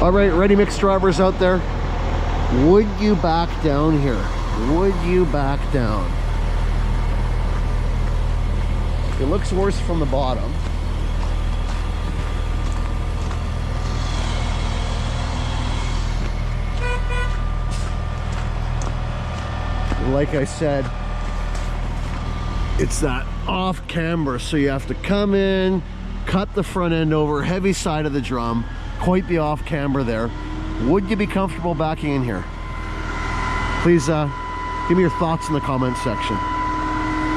All right, ready mix drivers out there. Would you back down here? Would you back down? It looks worse from the bottom. Like I said, it's that off camber, so you have to come in, cut the front end over, heavy side of the drum, quite the off camber there. Would you be comfortable backing in here? Please give me your thoughts in the comments section.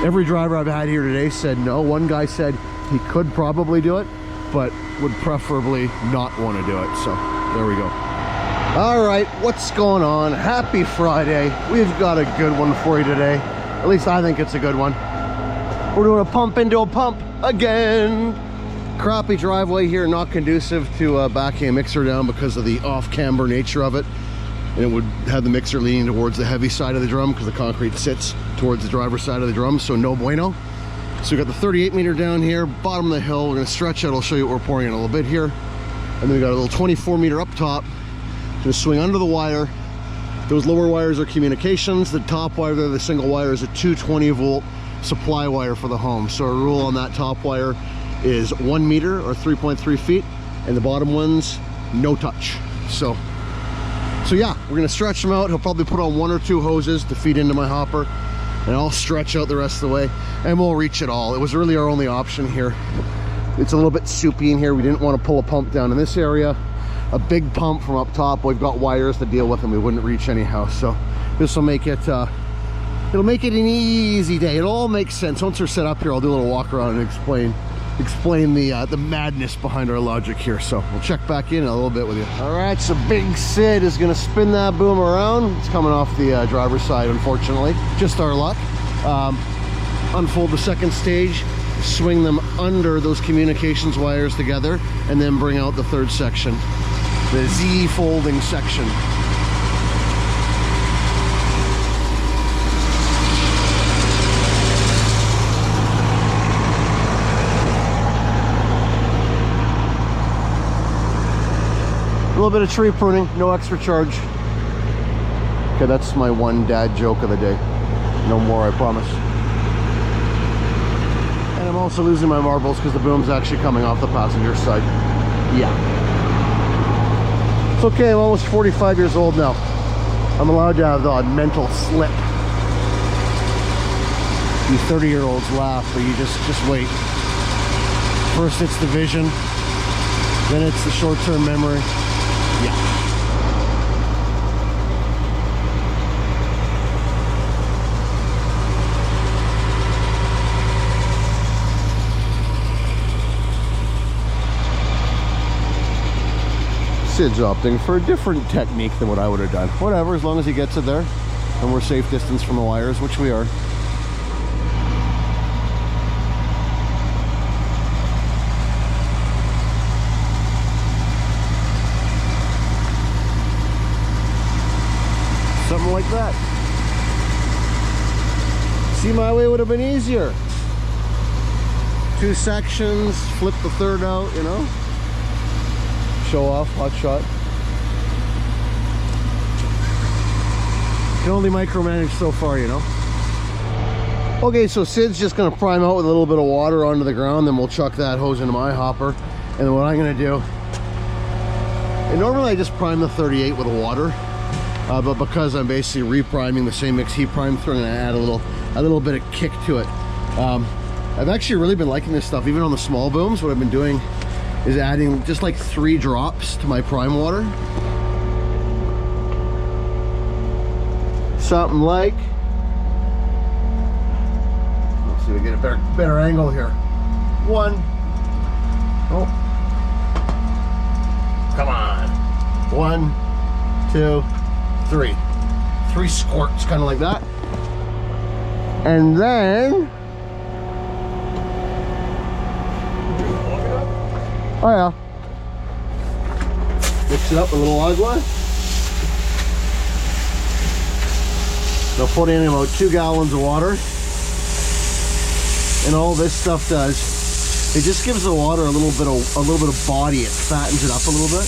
Every driver I've had here today said no. One guy said he could probably do it, but would preferably not want to do it. So there we go. All right, what's going on? Happy Friday. We've got a good one for you today. At least I think it's a good one. We're doing a pump into a pump again. Crappy driveway here, not conducive to backing a mixer down because of the off-camber nature of it. And it would have the mixer leaning towards the heavy side of the drum because the concrete sits towards the driver's side of the drum, so no bueno. So we got the 38 meter down here, bottom of the hill. We're gonna stretch out. I'll show you what we're pouring in a little bit here. And then we got a little 24 meter up top. Gonna swing under the wire. Those lower wires are communications. The top wire there, the single wire, is a 220 volt supply wire for the home. So our rule on that top wire is 1 meter or 3.3 feet, and the bottom ones, no touch. So yeah, we're gonna stretch them out. He'll probably put on 1 or 2 hoses to feed into my hopper, and I'll stretch out the rest of the way, and we'll reach it all. It was really our only option here. It's a little bit soupy in here. We didn't want to pull a pump down in this area. A big pump from up top. We've got wires to deal with, and we wouldn't reach anyhow. So this will make it, it'll make it an easy day. It'll all make sense. Once we're set up here, I'll do a little walk around and explain the madness behind our logic here. So we'll check back in a little bit with you. All right, so Big Sid is gonna spin that boom around. It's coming off the driver's side, unfortunately. Just our luck. Unfold the second stage, swing them under those communications wires together, and then bring out the third section, the Z folding section. A little bit of tree pruning, no extra charge. Okay, that's my one dad joke of the day. No more, I promise. And I'm also losing my marbles because the boom's actually coming off the passenger side. Yeah. It's okay, I'm almost 45 years old now. I'm allowed to have the odd mental slip. You 30-year-olds laugh, but you just wait. First it's the vision, then it's the short-term memory. Yeah. Sid's opting for a different technique than what I would have done. Whatever, as long as he gets it there and we're safe distance from the wires, which we are. Something like that. See, my way would have been easier. 2 sections, flip the third out, you know? Show off, hot shot. Can only micromanage so far, you know? Okay, so Sid's just gonna prime out with a little bit of water onto the ground, then we'll chuck that hose into my hopper. And then what I'm gonna do, and normally I just prime the 38 with water, but because I'm basically repriming the same mix he primed through, I'm gonna add a little bit of kick to it. I've actually really been liking this stuff, even on the small booms. What I've been doing is adding just like 3 drops to my prime water. Something like, let's see if we get a better angle here. 1. Oh, come on. 1, 2, 3. 3 squirts, kind of like that. And then, oh yeah, mix it up with a little agua. They'll put in about 2 gallons of water. And all this stuff does, it just gives the water a little bit of body. It fattens it up a little bit.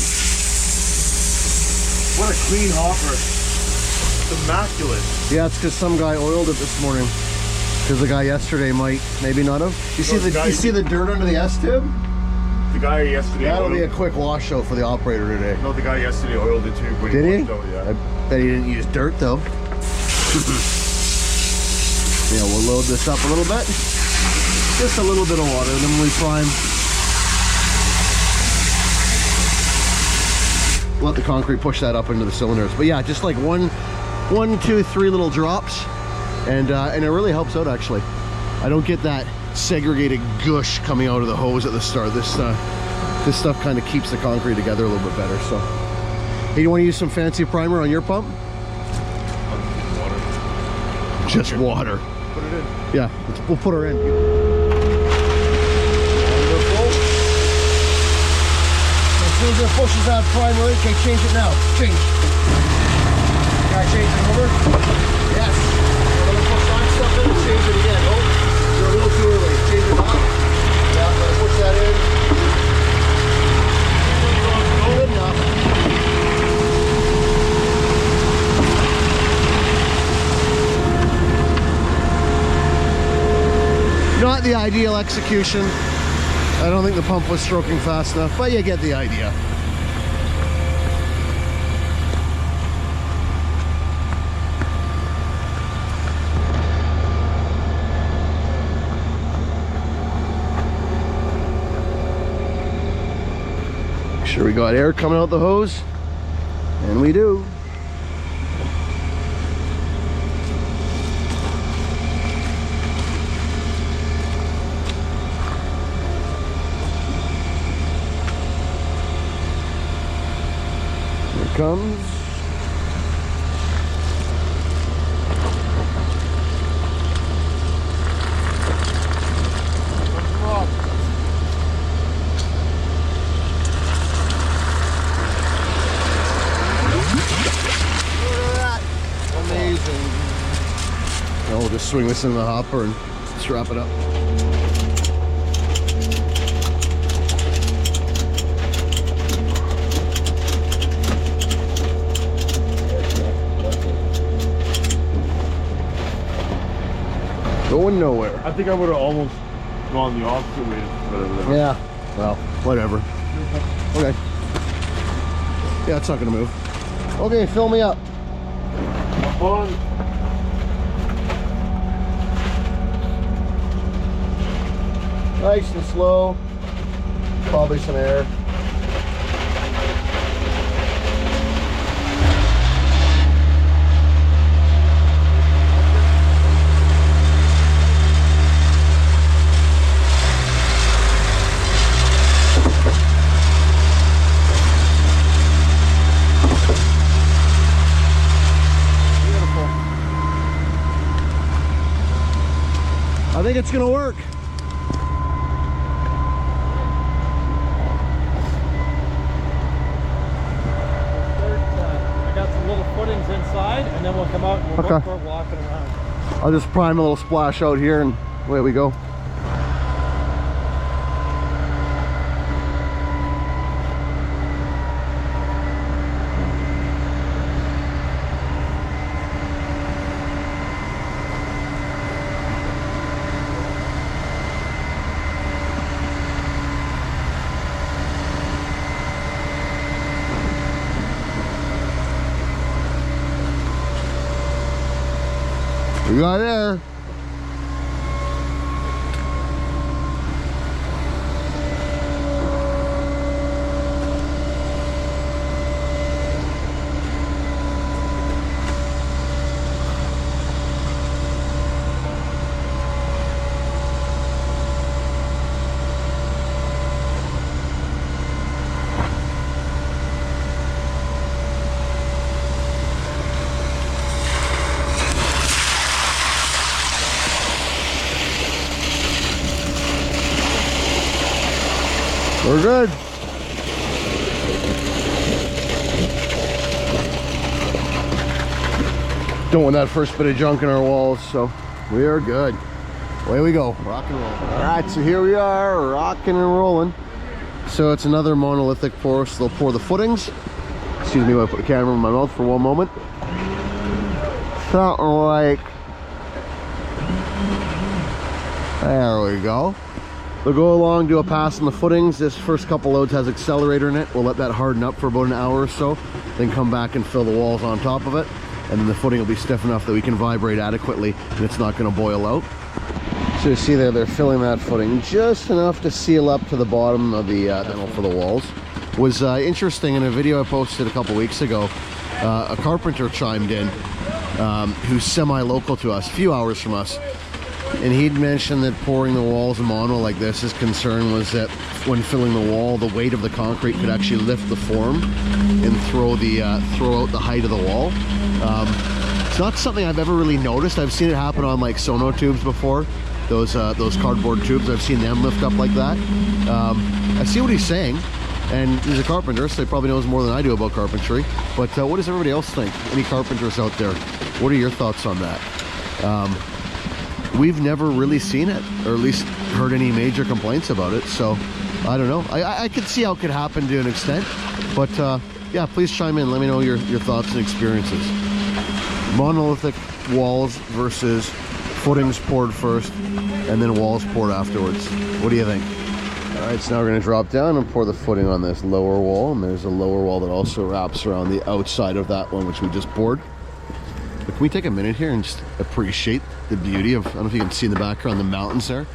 What a clean hopper. It's immaculate. Yeah, it's because some guy oiled it this morning. Because the guy yesterday might maybe not have. You see the dirt under the S-tube? The guy yesterday That'll be a quick washout for the operator today. No, the guy yesterday oiled it too. Did he? Out, yeah. I bet he didn't use dirt though. Yeah, we'll load this up a little bit. Just a little bit of water, and then we prime. Let the concrete push that up into the cylinders. But yeah, just like one, two, three little drops, and it really helps out actually. I don't get that segregated gush coming out of the hose at the start. This stuff kind of keeps the concrete together a little bit better. So, hey, you want to use some fancy primer on your pump? Water. Just water. Put it in. Yeah, we'll put her in. As soon as it pushes that primer in, okay, change it now. Change. Gotta change it over. Yes. We're gonna push that stuff in and change it again. Oh, you're a little too early. Change it up. Yeah, I'm gonna push that in. Good enough. Not the ideal execution. I don't think the pump was stroking fast enough, but you get the idea. Make sure we got air coming out the hose, and we do. Comes. Amazing. Now we'll just swing this in the hopper and strap it up. Going nowhere. I think I would have almost gone the opposite way. Yeah. Well, whatever. Okay. Yeah, it's not gonna move. Okay, fill me up. Hold on. Nice and slow. Probably some air. I think it's gonna work. I got some little footings inside, and then we'll come out and we'll look for it walking around. I'll just prime a little splash out here, and away we go. We got air. We're good. Don't want that first bit of junk in our walls, so we are good. Away we go, rock and roll. All right, so here we are, rocking and rolling. So it's another monolithic pour, so they'll pour the footings, Excuse me, I put the camera in my mouth for one moment. Something like, there we go. We'll go along, do a pass on the footings. This first couple loads has accelerator in it. We'll let that harden up for about an hour or so, then come back and fill the walls on top of it. And then the footing will be stiff enough that we can vibrate adequately and it's not going to boil out. So you see there, they're filling that footing just enough to seal up to the bottom of the panel for the walls. Was interesting in a video I posted a couple weeks ago. A carpenter chimed in who's semi-local to us, a few hours from us. And he'd mentioned that pouring the walls of mono like this, his concern was that when filling the wall, the weight of the concrete could actually lift the form and throw out the height of the wall. It's not something I've ever really noticed. I've seen it happen on like sono tubes before, those cardboard tubes. I've seen them lift up like that. I see what he's saying, and he's a carpenter, so he probably knows more than I do about carpentry. But what does everybody else think? Any carpenters out there? What are your thoughts on that? We've never really seen it, or at least heard any major complaints about it, so I don't know. I could see how it could happen to an extent, but yeah, please chime in. Let me know your thoughts and experiences. Monolithic walls versus footings poured first and then walls poured afterwards. What do you think? All right, so now we're going to drop down and pour the footing on this lower wall, and there's a lower wall that also wraps around the outside of that one, which we just poured. But can we take a minute here and just appreciate the beauty of, I don't know if you can see in the background, the mountains there.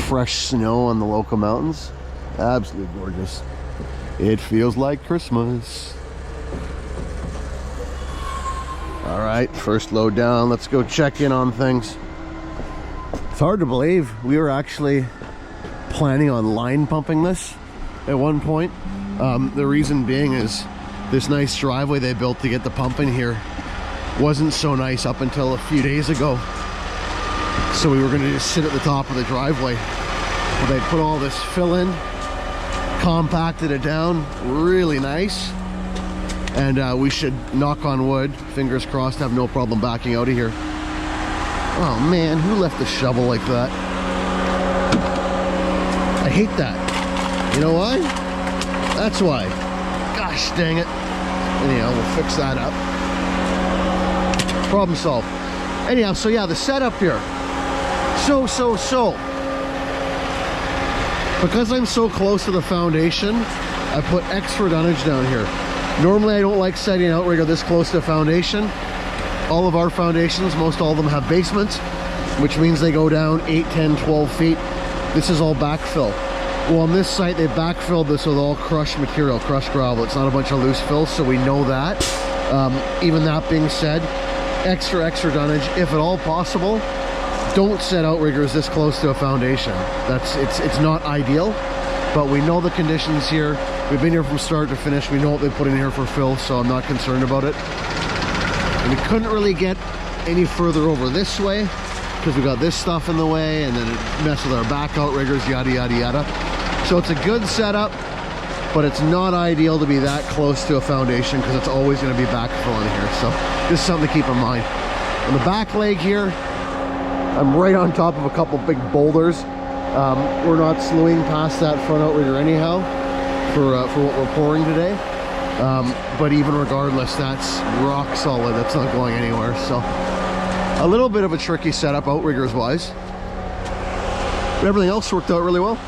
Fresh snow on the local mountains. Absolutely gorgeous. It feels like Christmas. All right, first load down. Let's go check in on things. It's hard to believe we were actually planning on line pumping this at one point. The reason being is this nice driveway they built to get the pump in here wasn't so nice up until a few days ago. So we were going to just sit at the top of the driveway. But they put all this fill in, compacted it down, really nice. And we should, knock on wood, fingers crossed, have no problem backing out of here. Oh man, who left the shovel like that? I hate that. You know why? That's why. Gosh dang it. Anyhow, we'll fix that up. Problem solved. Anyhow, so yeah, the setup here. So. Because I'm so close to the foundation, I put extra dunnage down here. Normally I don't like setting an outrigger this close to the foundation. All of our foundations, most all of them have basements, which means they go down 8, 10, 12 feet. This is all backfill. Well, on this site, they backfilled this with all crushed material, crushed gravel. It's not a bunch of loose fill, so we know that. Even that being said, extra dunnage, if at all possible. Don't set outriggers this close to a foundation. It's not ideal, but we know the conditions here. We've been here from start to finish. We know what they put in here for fill, so I'm not concerned about it. And we couldn't really get any further over this way because we got this stuff in the way, and then it messed with our back outriggers, yada yada yada. So it's a good setup, but it's not ideal to be that close to a foundation because it's always going to be backfill in here. So this is something to keep in mind. On the back leg here, I'm right on top of a couple big boulders. We're not slewing past that front outrigger anyhow for what we're pouring today. But even regardless, that's rock solid. That's not going anywhere. So a little bit of a tricky setup outriggers wise. But everything else worked out really well.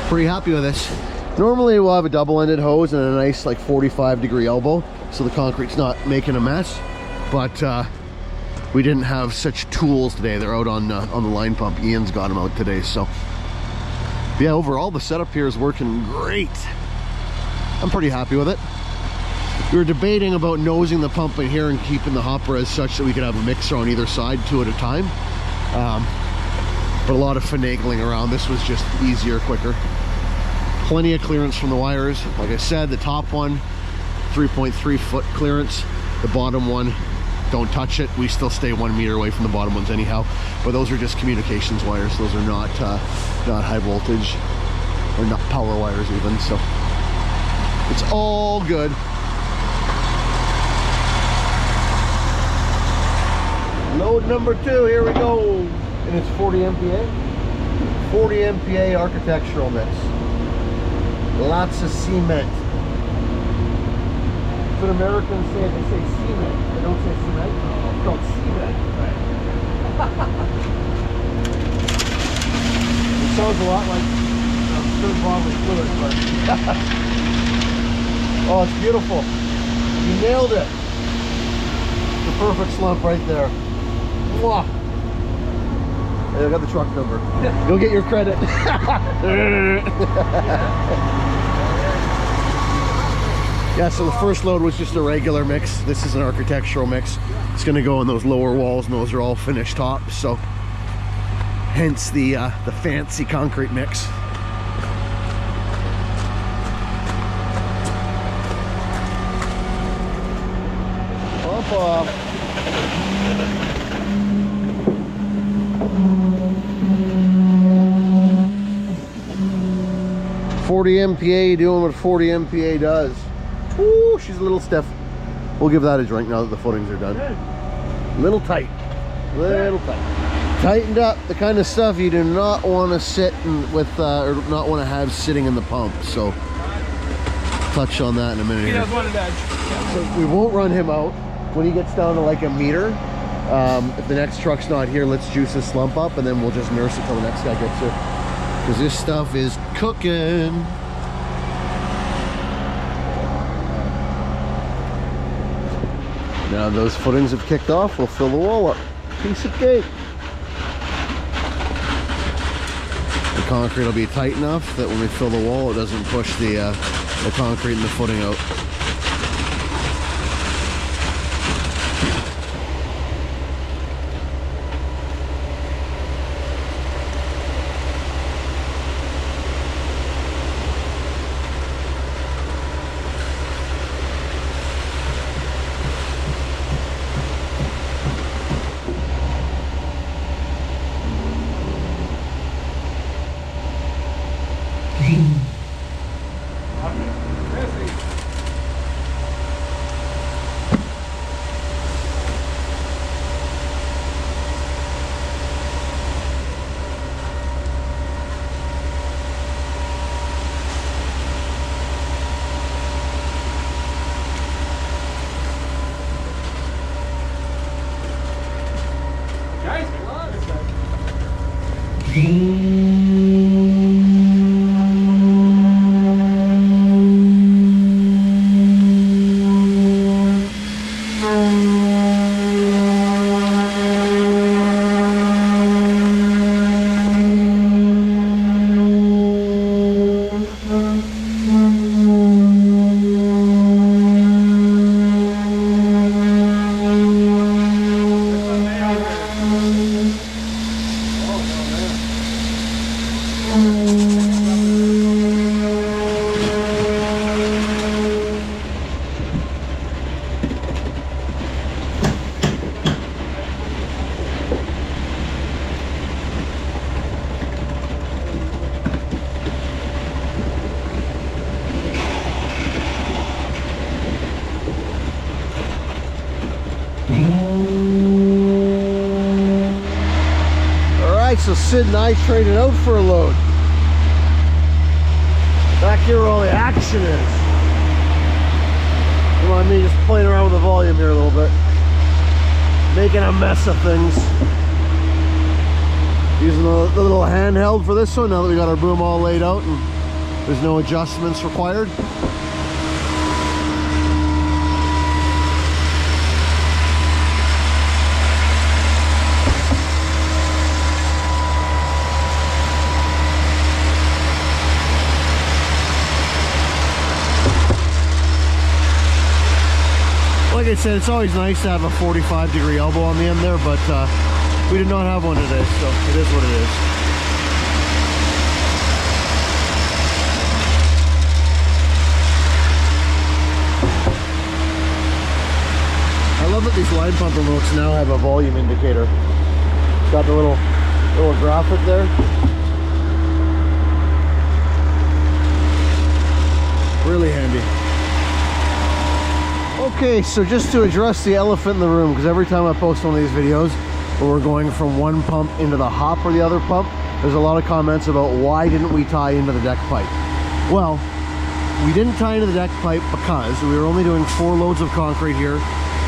Pretty happy with this. Normally we'll have a double-ended hose and a nice like 45-degree elbow, so the concrete's not making a mess. But we didn't have such tools today. They're out on the line pump. Ian's got them out today. So yeah, overall the setup here is working great. I'm pretty happy with it. We were debating about nosing the pump in here and keeping the hopper as such that we could have a mixer on either side, 2 at a time. But a lot of finagling around. This was just easier, quicker. Plenty of clearance from the wires. Like I said, the top one, 3.3 foot clearance. The bottom one, don't touch it. We still stay 1 meter away from the bottom ones anyhow. But those are just communications wires. Those are not high voltage or not power wires even. So it's all good. Load number 2, here we go. And it's 40 MPa. 40 MPa architectural mix. Lots of cement. what Americans say. They say cement. They don't say cement. It's called cement. It sounds a lot like stirred bodily fluid, but oh, it's beautiful. You nailed it. The perfect slump right there. Mwah. Hey, I got the truck number. Go get your credit. Yeah, so the first load was just a regular mix. This is an architectural mix. It's going to go in those lower walls, and those are all finished tops. So, hence the fancy concrete mix. Up off. 40 MPa doing what 40 MPa does. Ooh, she's a little stiff. We'll give that a drink now that the footings are done. Little tight. Little tight. Tightened up, the kind of stuff you do not want to sit with, or not want to have sitting in the pump. So, touch on that in a minute. He Here. does want an edge. So we won't run him out. When he gets down to like a meter, if the next truck's not here, let's juice his slump up, and then we'll just nurse it till the next guy gets here. Because this stuff is cooking. Now those footings have kicked off, we'll fill the wall up. Piece of cake. The concrete will be tight enough that when we fill the wall, it doesn't push the concrete and the footing out. So Sid and I traded out for a load. Back here where all the action is. Come on, me just playing around with the volume here a little bit. Making a mess of things. Using the little handheld for this one now that we got our boom all laid out and there's no adjustments required. Like I said, it's always nice to have a 45-degree elbow on the end there, but we did not have one today, so it is what it is. I love that these line pump remotes now have a volume indicator. It's got the little graphic there. Really handy. Okay, so just to address the elephant in the room, because every time I post one of these videos where we're going from one pump into the hop or the other pump, there's a lot of comments about why didn't we tie into the deck pipe. Well, we didn't tie into the deck pipe because we were only doing 4 loads of concrete here.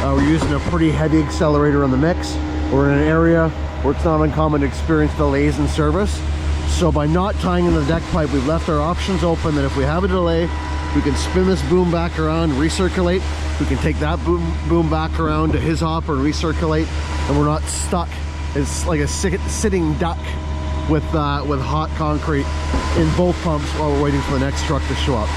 We're using a pretty heavy accelerator in the mix. We're in an area where it's not uncommon to experience delays in service. So by not tying in the deck pipe, we've left our options open that if we have a delay, we can spin this boom back around, recirculate. We can take that boom back around to his hopper and recirculate, and we're not stuck. It's like a sitting duck with hot concrete in both pumps while we're waiting for the next truck to show up.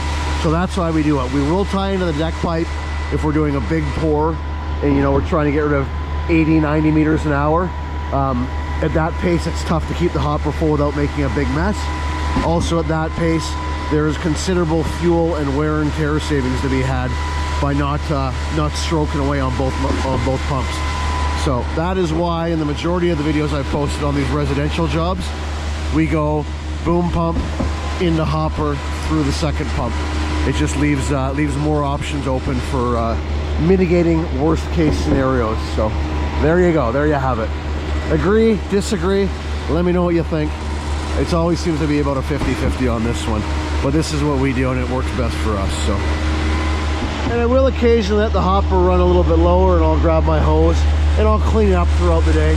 So that's why we do it. We will tie into the deck pipe if we're doing a big pour and you know we're trying to get rid of 80, 90 meters an hour. At that pace, it's tough to keep the hopper full without making a big mess. Also at that pace, there is considerable fuel and wear and tear savings to be had by not stroking away on both pumps. So that is why in the majority of the videos I've posted on these residential jobs, we go boom pump into hopper through the second pump. It just leaves more options open for mitigating worst case scenarios. So there you go, there you have it. Agree, disagree, let me know what you think. It always seems to be about a 50-50 on this one, but this is what we do and it works best for us. So, and I will occasionally let the hopper run a little bit lower and I'll grab my hose and I'll clean it up throughout the day.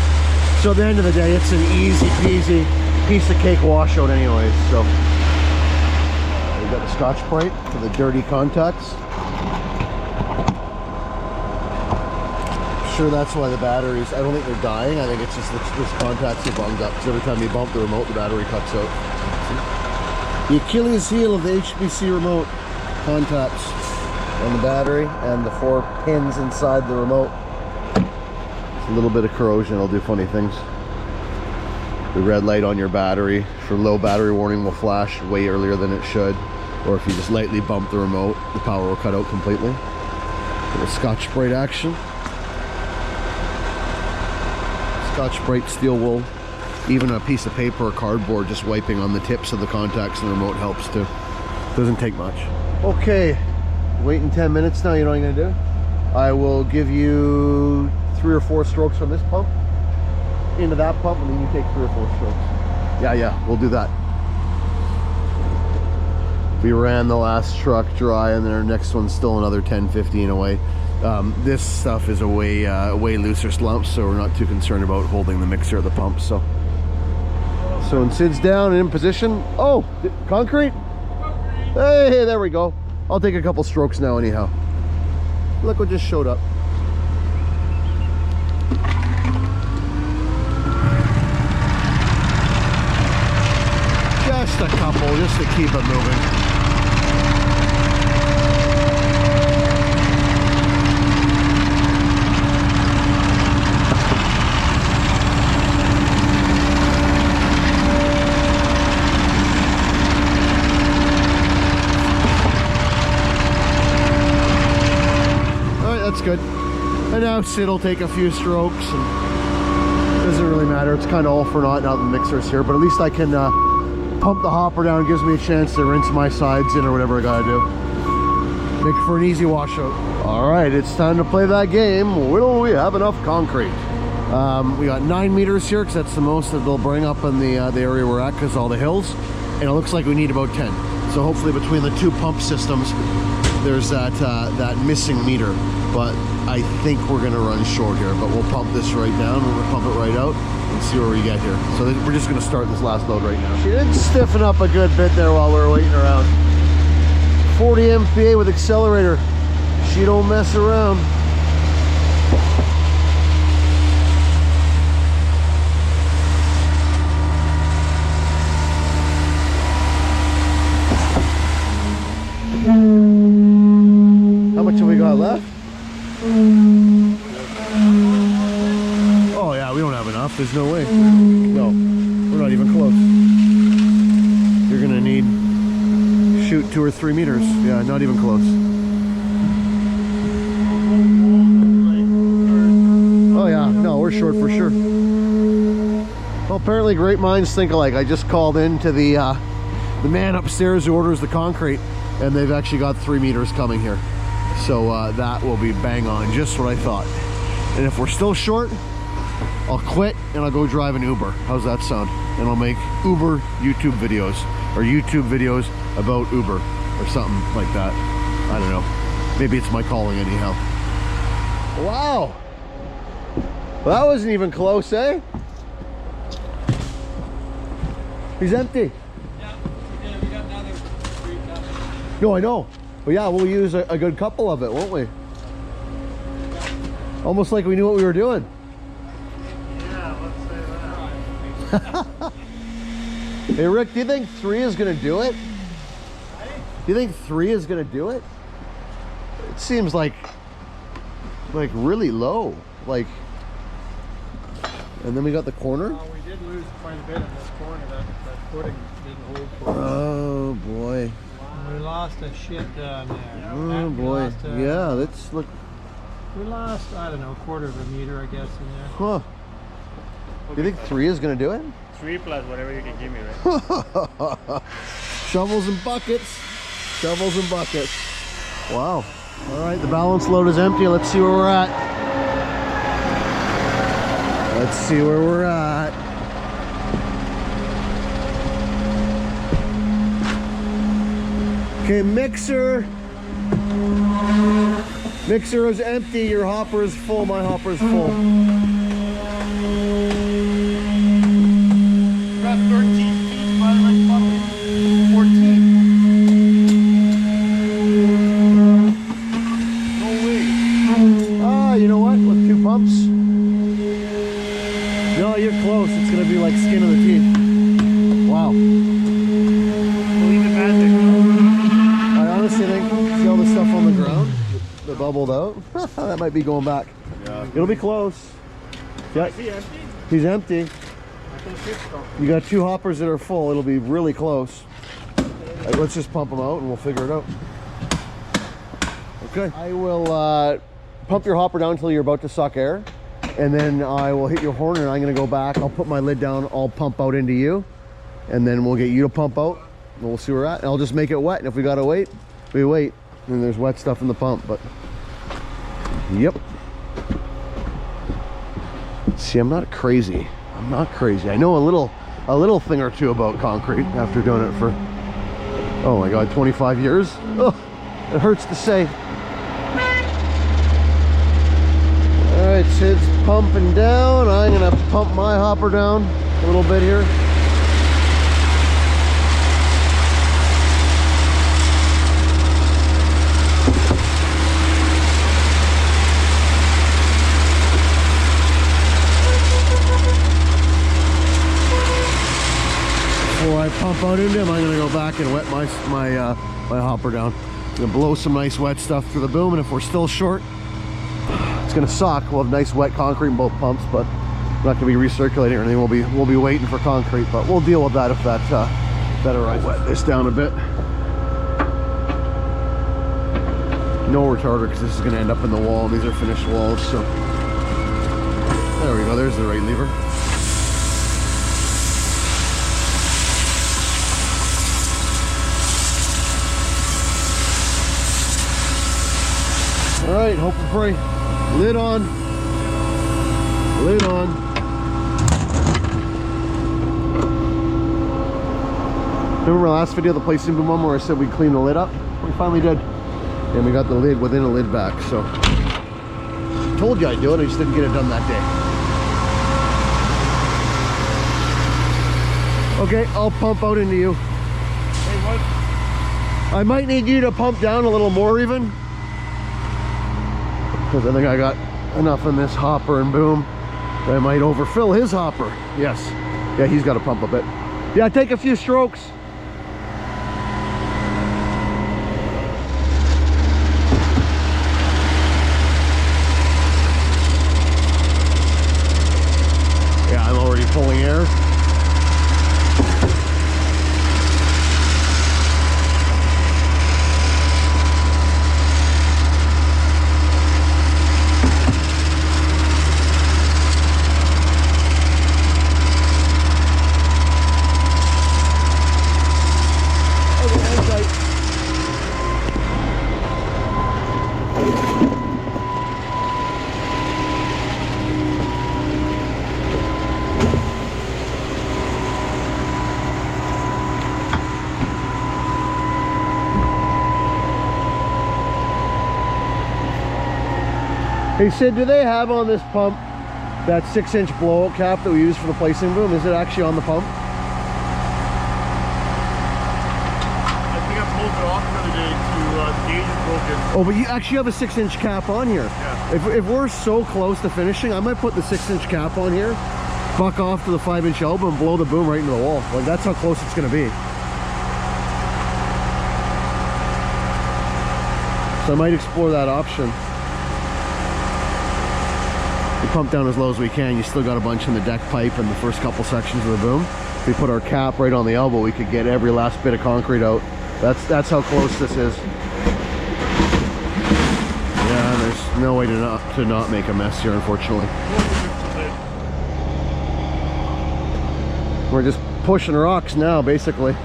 So at the end of the day, it's an easy peasy piece of cake washout anyways. So we've got the Scotch-Brite for the dirty contacts. Sure, that's why the batteries, I don't think they're dying. I think it's just this contacts are bunged up because every time you bump the remote, the battery cuts out. The Achilles heel of the HPC remote, contacts on the battery and the 4 pins inside the remote. It's a little bit of corrosion, it'll do funny things. The red light on your battery for low battery warning will flash way earlier than it should, or if you just lightly bump the remote, the power will cut out completely. Little Scotch-Brite action. Scotch-Brite, steel wool, even a piece of paper or cardboard just wiping on the tips of the contacts and the remote helps too. Doesn't take much. Okay, waiting 10 minutes now. You know what I'm gonna do? I will give you 3 or 4 strokes from this pump into that pump and then you take 3 or 4 strokes. Yeah, we'll do that. We ran the last truck dry and then our next one's still another 10-15 away. This stuff is a way looser slump, so we're not too concerned about holding the mixer at the pump. So when Sid's down and in position, oh, concrete? Hey, there we go. I'll take a couple strokes now anyhow. Look what just showed up. Just a couple, just to keep it moving. That's good. And now Sid will take a few strokes and it doesn't really matter. It's kind of all for naught now the mixer's here, but at least I can pump the hopper down. It gives me a chance to rinse my sides in or whatever I gotta do. Make for an easy washout. All right, it's time to play that game. Will we have enough concrete? We got 9 meters here because that's the most that they'll bring up in the area we're at because all the hills, and it looks like we need about 10. So hopefully between the 2 pump systems, there's that missing meter. But I think we're gonna run short here, but we'll pump this right down, we're gonna pump it right out and see where we get here. So we're just gonna start this last load right now. She did stiffen up a good bit there while we were waiting around. 40 MPa with accelerator. She don't mess around. How much have we got left? Oh yeah, we don't have enough. There's no way. No, we're not even close. You're gonna need shoot 2 or 3 meters. Yeah, not even close. Oh yeah, no, we're short for sure. Well, apparently great minds think alike. I just called in to the man upstairs who orders the concrete, and they've actually got 3 meters coming here. So that will be bang on, just what I thought. And if we're still short, I'll quit and I'll go drive an Uber. How's that sound? And I'll make Uber YouTube videos, or YouTube videos about Uber. or something like that. I don't know. Maybe it's my calling anyhow. Wow. Well, that wasn't even close, eh? He's empty. Yeah, we got another 3 coming. No, I know. But yeah, we'll use a good couple of it, won't we? Almost like we knew what we were doing. Yeah, let's say that. Hey Rick, do you think 3 is gonna do it? Do you think 3 is gonna do it? It seems like really low. Like, and then we got the corner. We did lose quite a bit in this corner. That footing didn't hold for us. Oh boy. We lost a shit down there. Oh boy. Yeah, let's look. We lost, I don't know, a quarter of a meter, I guess, in there. Huh. Do you think 3 is gonna do it? 3 plus whatever you can give me, right? Shovels and buckets. Shovels and buckets. Wow. All right, the balance load is empty. Let's see where we're at. Let's see where we're at. Okay, mixer. Mixer is empty. Your hopper is full. My hopper is full. About 13 feet, Monolithic pumping. 14. No way. Ah, you know what? With 2 pumps. No, you're close. It's gonna be like skin of the teeth. Wow. Believe in magic. I honestly think, see all the stuff on the ground that bubbled out? That might be going back. Yeah. It'll be close. Yeah, Is he empty? he's empty. I think it's so. You got 2 hoppers that are full. It'll be really close. Let's just pump them out and we'll figure it out. Okay. I will pump your hopper down until you're about to suck air. And then I will hit your horn and I'm gonna go back. I'll put my lid down, I'll pump out into you. And then we'll get you to pump out and we'll see where we're at. And I'll just make it wet. And if we gotta wait, we wait. And there's wet stuff in the pump, but yep. See, I'm not crazy. I'm not crazy. I know a little thing or two about concrete after doing it for, oh my God, 25 years. Oh, it hurts to say. All right, Sid's pumping down. I'm gonna pump my hopper down a little bit here. Before I pump out into him, I'm gonna go back and wet my hopper down. I'm gonna blow some nice wet stuff through the boom, and if we're still short, it's gonna suck. We'll have nice wet concrete in both pumps, but we're not gonna be recirculating or anything. We'll be waiting for concrete, but we'll deal with that if that better. I wet this down a bit. No retarder because this is gonna end up in the wall. These are finished walls, so there we go. There's the right lever. All right, hope and pray. Lid on. Lid on. Remember my last video, the placing boom one, where I said we'd clean the lid up? We finally did. And we got the lid within a lid back, so. Told you I'd do it, I just didn't get it done that day. Okay, I'll pump out into you. Hey, what? I might need you to pump down a little more even. Because I think I got enough in this hopper and boom that I might overfill his hopper. Yes. Yeah, he's got to pump a bit. Yeah, take a few strokes. Yeah, I'm already pulling air. Hey Sid, do they have on this pump that 6-inch blowout cap that we use for the placing boom? Is it actually on the pump? I think I pulled it off the other day to the gauge is broken. Oh, but you actually have a 6-inch cap on here. Yeah. If we're so close to finishing, I might put the 6-inch cap on here, buck off to the 5-inch elbow and blow the boom right into the wall. Like, that's how close it's gonna be. So I might explore that option. We pump down as low as we can. You still got a bunch in the deck pipe and the first couple sections of the boom. If we put our cap right on the elbow, we could get every last bit of concrete out. That's how close this is. Yeah, there's no way to not make a mess here, unfortunately. We're just pushing rocks now, basically.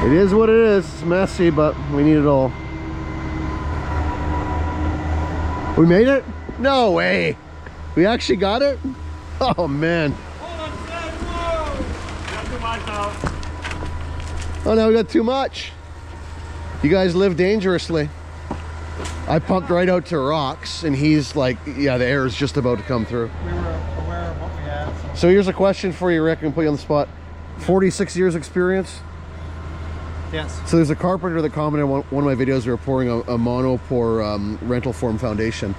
It is what it is. It's messy, but we need it all. We made it? No way. We actually got it? Oh man. Oh, now we got too much. You guys live dangerously. I pumped right out to rocks and he's like, yeah, the air is just about to come through. We were aware of what we had. So here's a question for you, Rick, and put you on the spot. 46 years experience? Yes. So there's a carpenter that commented on one of my videos. We were pouring a monopore rental form foundation.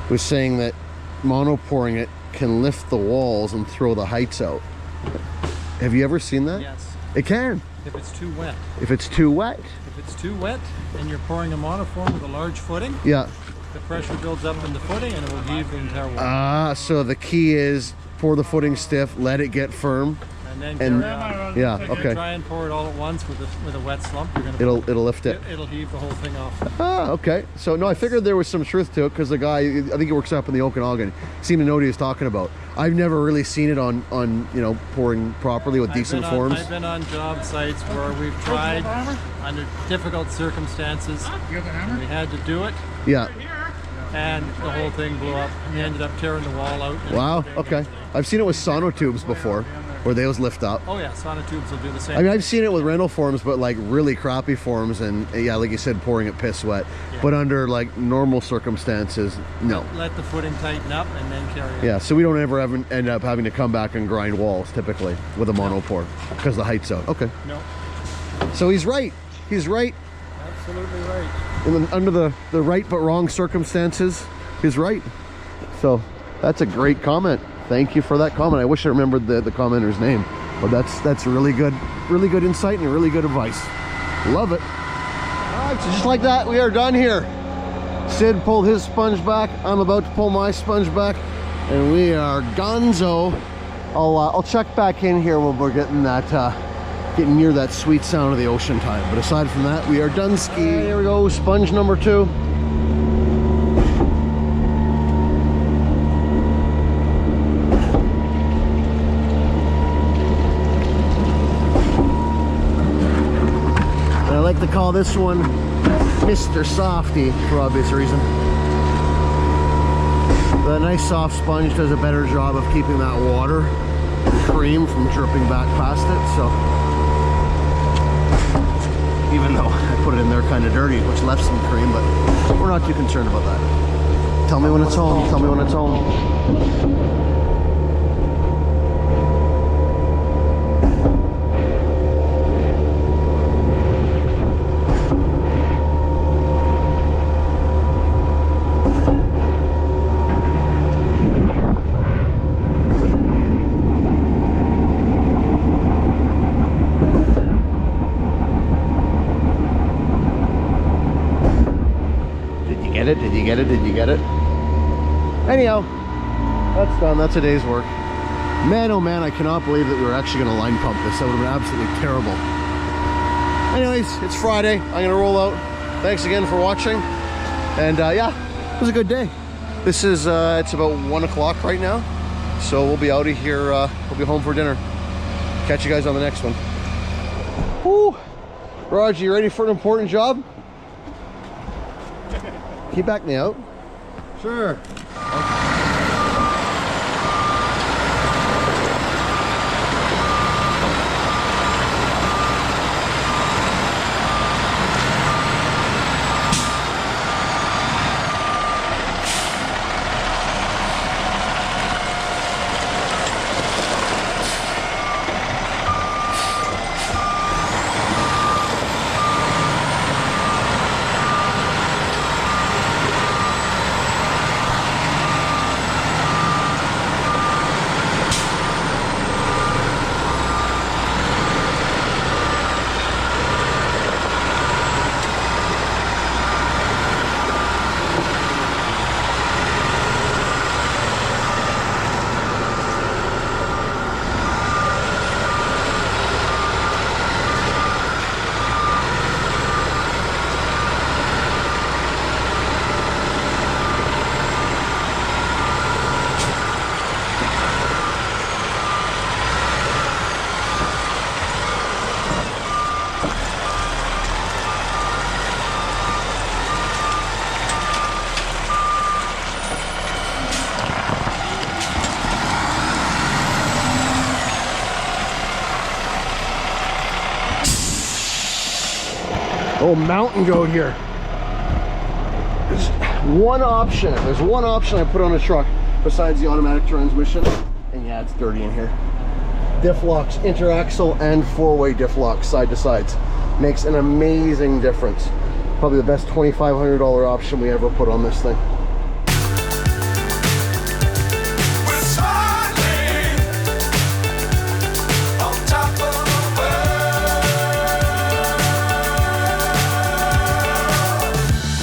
Was saying that monopouring it can lift the walls and throw the heights out. Have you ever seen that? Yes. It can. If it's too wet. If it's too wet. If it's too wet and you're pouring a monoform with a large footing, Yeah. the pressure builds up in the footing and it will heave the entire wall. Ah, so the key is pour the footing stiff, let it get firm. And then And carry on. yeah, If you okay. try and pour it all at once with a wet slump, you're gonna It'll lift it. it'll heave the whole thing off. Ah, okay. So no, I figured there was some truth to it because the guy, I think he works up in the Okanagan, seemed to know what he was talking about. I've never really seen it on you know, pouring properly with decent forms. I've been on job sites where we've tried under difficult circumstances. And we had to do it, Yeah. and the whole thing blew up. We ended up tearing the wall out. and Wow. everything. Okay. I've seen it with sonotubes before, where those lift up. Oh yeah, sonotubes will do the same. I mean, I've seen it with rental forms, but like really crappy forms, and yeah, like you said, pouring it piss wet. Yeah. But under like normal circumstances, no. Let the footing tighten up and then carry it. Yeah, so we don't ever end up having to come back and grind walls typically with a monopore because the height's out. Okay. No, So he's right. He's right. absolutely right. Under the right but wrong circumstances, he's right. So that's a great comment. Thank you for that comment. I wish I remembered the commenter's name, but that's really good insight and really good advice. Love it. All right, so just like that, we are done here. Sid pulled his sponge back. I'm about to pull my sponge back, and we are gonzo. I'll check back in here when we're getting near that sweet sound of the ocean tide. But aside from that, we are done skiing. Here we go, sponge number 2. I like to call this one Mr. Softy for obvious reason. The nice soft sponge does a better job of keeping that water and cream from dripping back past it. So even though I put it in there kind of dirty, which left some cream, but we're not too concerned about that. Tell me when it's home. Tell me when it's home. Did you get it? Did you get it? Anyhow, that's done. That's a day's work. Man, oh man, I cannot believe that we were actually going to line pump this. That would have been absolutely terrible. Anyways, it's Friday. I'm going to roll out. Thanks again for watching. And yeah, it was a good day. This is, it's about 1 o'clock right now. So we'll be out of here. We'll be home for dinner. Catch you guys on the next one. Woo! Raj, you ready for an important job? Can you back me out? Sure. Oh, mountain goat here. There's one option. There's one option I put on a truck besides the automatic transmission. And yeah, it's dirty in here. Diff locks, interaxle and four-way diff locks, side to sides. Makes an amazing difference. Probably the best $2,500 option we ever put on this thing.